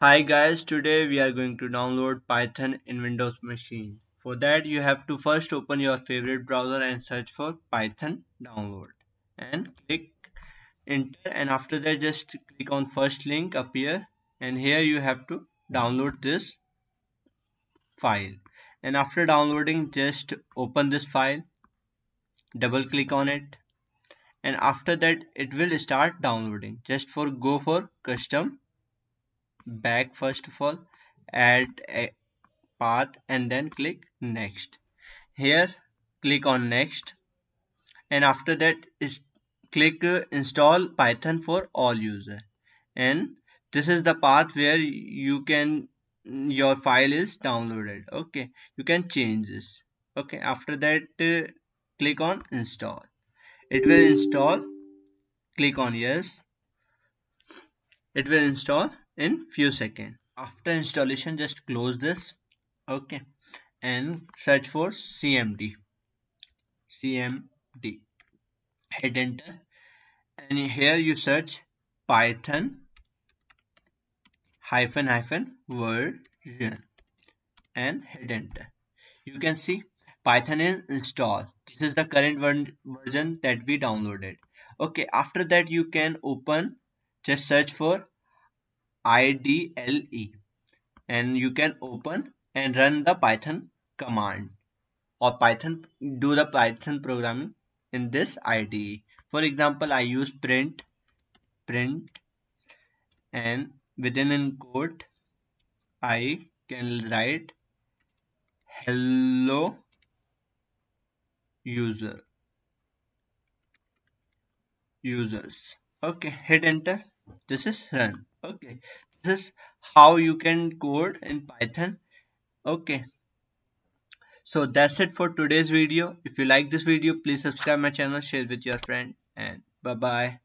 Hi guys, today we are going to download Python in Windows machine. For that you have to first open your favorite browser and search for Python download and click enter, and after that just click on first link up here, and here you have to download this file. And after downloading, just open this file, double click on it, and after that it will start downloading. Just go for custom, back first of all, add a path, and then click next. Here click on next, and after that is click install Python for all user, and this is the path where you can your file is downloaded. Okay, you can change this. Okay, after that click on install. It will install. Click on yes. It will install in few seconds. After installation, just close this. Okay, and search for cmd. Hit enter, and here you search python version and hit enter. You can see Python is installed. This is the current version that we downloaded. Okay, after that you can open, just search for IDLE, and you can open and run the Python command, or Python, do the Python programming in this IDE. For example, I use print, and within in quote I can write hello user users. Okay, hit enter. This is run. Okay, this is how you can code in Python. Okay, so that's it for today's video. If you like this video, please subscribe my channel, share with your friend, and bye bye.